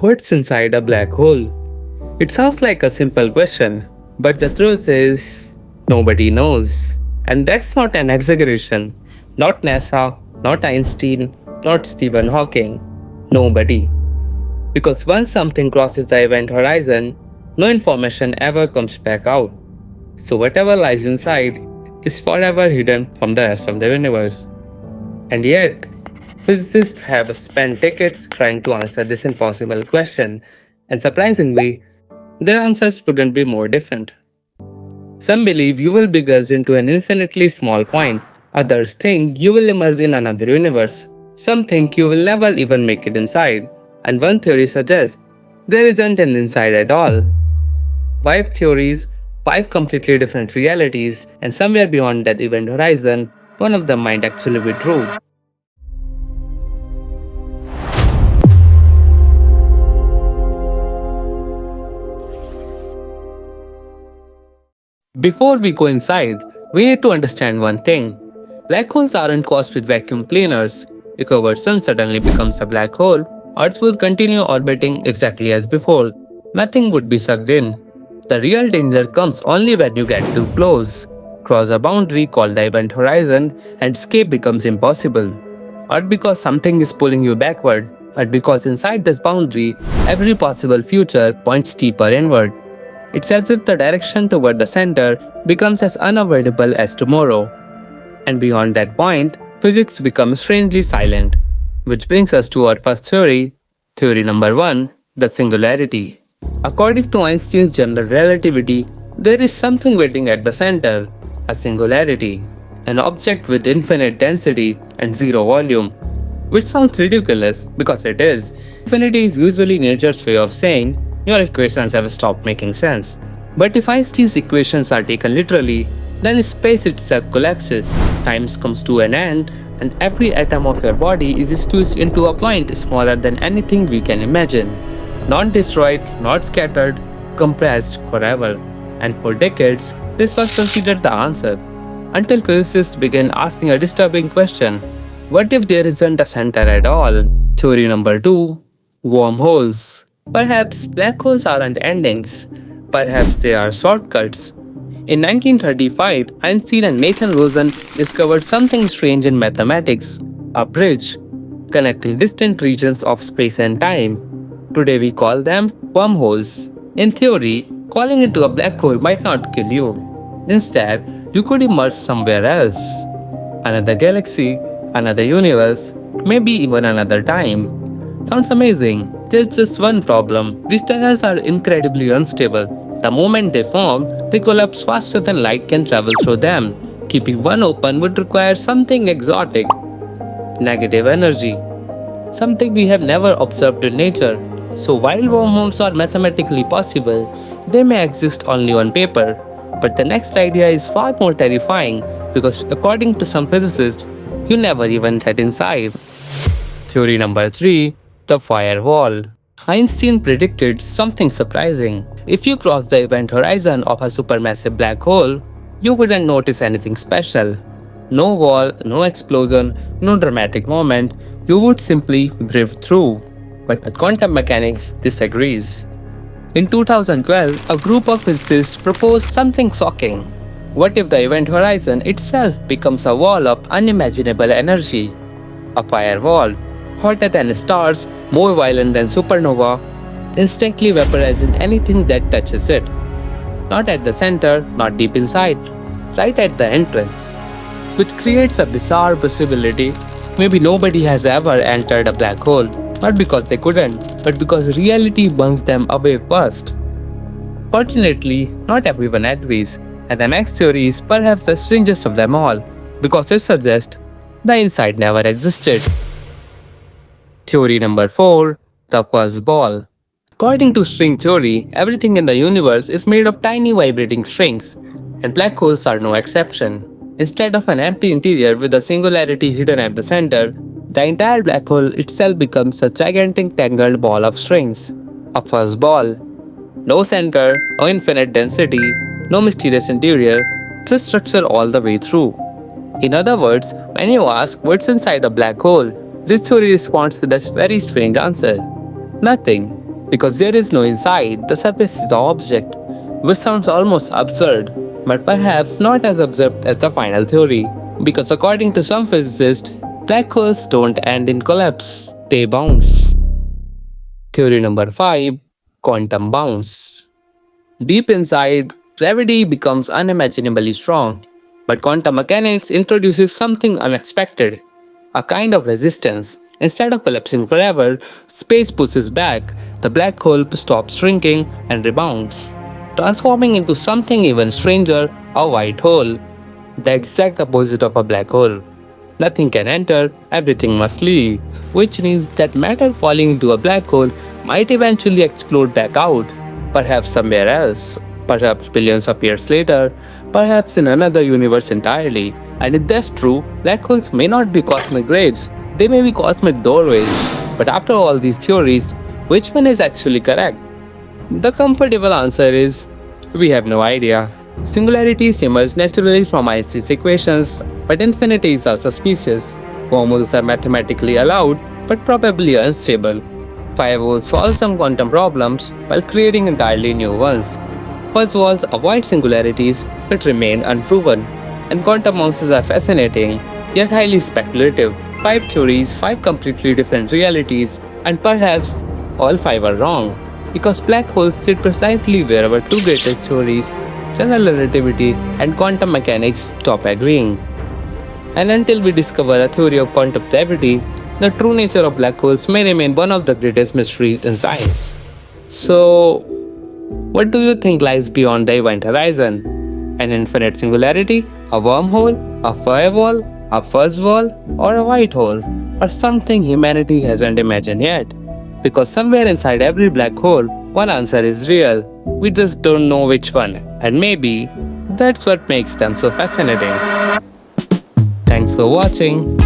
What's inside a black hole? It sounds like a simple question, but the truth is, nobody knows. And that's not an exaggeration. Not NASA, not Einstein, not Stephen Hawking. Nobody. Because once something crosses the event horizon, no information ever comes back out. So whatever lies inside is forever hidden from the rest of the universe. And yet, physicists have spent decades trying to answer this impossible question, and surprisingly, their answers couldn't be more different. Some believe you will be guzzled into an infinitely small point, others think you will emerge in another universe, some think you will never even make it inside, and one theory suggests there isn't an inside at all. 5 theories, 5 completely different realities, and somewhere beyond that event horizon, one of them might actually be true. Before we go inside, we need to understand one thing. Black holes aren't caused with vacuum cleaners. If our sun suddenly becomes a black hole, Earth will continue orbiting exactly as before. Nothing would be sucked in. The real danger comes only when you get too close, cross a boundary called the event horizon, and escape becomes impossible. Not because something is pulling you backward, but because inside this boundary, every possible future points deeper inward. It's as if the direction toward the center becomes as unavoidable as tomorrow. And beyond that point, physics becomes strangely silent. Which brings us to our first theory, theory number 1, the singularity. According to Einstein's general relativity, there is something waiting at the center, a singularity, an object with infinite density and zero volume. Which sounds ridiculous because it is. Infinity is usually nature's way of saying your equations have stopped making sense. But if Einstein's equations are taken literally, then space itself collapses, time comes to an end, and every atom of your body is squeezed into a point smaller than anything we can imagine. Not destroyed, not scattered, compressed forever. And for decades, this was considered the answer. Until physicists began asking a disturbing question. What if there isn't a center at all? Theory number 2, wormholes. Perhaps black holes aren't endings. Perhaps they are shortcuts. In 1935, Einstein and Nathan Rosen discovered something strange in mathematics, a bridge connecting distant regions of space and time. Today we call them wormholes. In theory, calling into a black hole might not kill you. Instead, you could emerge somewhere else. Another galaxy, another universe, maybe even another time. Sounds amazing. There's just one problem. These tunnels are incredibly unstable. The moment they form, they collapse faster than light can travel through them. Keeping one open would require something exotic. Negative energy. Something we have never observed in nature. So while wormholes are mathematically possible, they may exist only on paper. But the next idea is far more terrifying because according to some physicists, you never even get inside. Theory number 3, the firewall. Einstein predicted something surprising. If you cross the event horizon of a supermassive black hole, you wouldn't notice anything special. No wall, no explosion, no dramatic moment, you would simply drift through. But quantum mechanics disagrees. In 2012, a group of physicists proposed something shocking. What if the event horizon itself becomes a wall of unimaginable energy? A firewall, hotter than stars, more violent than supernova, instantly vaporizing anything that touches it. Not at the center, not deep inside, right at the entrance. Which creates a bizarre possibility. Maybe nobody has ever entered a black hole, not because they couldn't, but because reality burns them away first. Fortunately, not everyone agrees, and the next theory is perhaps the strangest of them all, because it suggests the inside never existed. Theory number 4, the Fuzzball. According to string theory, everything in the universe is made of tiny vibrating strings, and black holes are no exception. Instead of an empty interior with a singularity hidden at the center, the entire black hole itself becomes a gigantic tangled ball of strings, a fuzzball. No center, no infinite density, no mysterious interior, just structure all the way through. In other words, when you ask what's inside a black hole, this theory responds with a very strange answer. Nothing. Because there is no inside, the surface is the object, which sounds almost absurd, but perhaps not as absurd as the final theory. Because according to some physicists, black holes don't end in collapse, they bounce. Theory number 5, Quantum Bounce. Deep inside, gravity becomes unimaginably strong, but quantum mechanics introduces something unexpected, a kind of resistance. Instead of collapsing forever, space pushes back, the black hole stops shrinking and rebounds, transforming into something even stranger, a white hole, the exact opposite of a black hole. Nothing can enter, everything must leave, which means that matter falling into a black hole might eventually explode back out, perhaps somewhere else, perhaps billions of years later, perhaps in another universe entirely. And if that's true, black holes may not be cosmic graves, they may be cosmic doorways. But after all these theories, which one is actually correct? The comfortable answer is we have no idea. Singularities emerge naturally from Einstein's equations, but infinities are suspicious. Wormholes are mathematically allowed, but probably unstable. Firewalls solve some quantum problems while creating entirely new ones. Fuzzballs avoid singularities but remain unproven. And quantum bounces are fascinating, yet highly speculative. 5 theories, 5 completely different realities, and perhaps all 5 are wrong. Because black holes sit precisely where our two greatest theories, general relativity and quantum mechanics, stop agreeing. And until we discover a theory of quantum gravity, the true nature of black holes may remain one of the greatest mysteries in science. So, what do you think lies beyond the event horizon? An infinite singularity? A wormhole? A firewall? A fuzzball? Or a white hole? Or something humanity hasn't imagined yet? Because somewhere inside every black hole, one answer is real. We just don't know which one. And maybe that's what makes them so fascinating. Thanks for watching.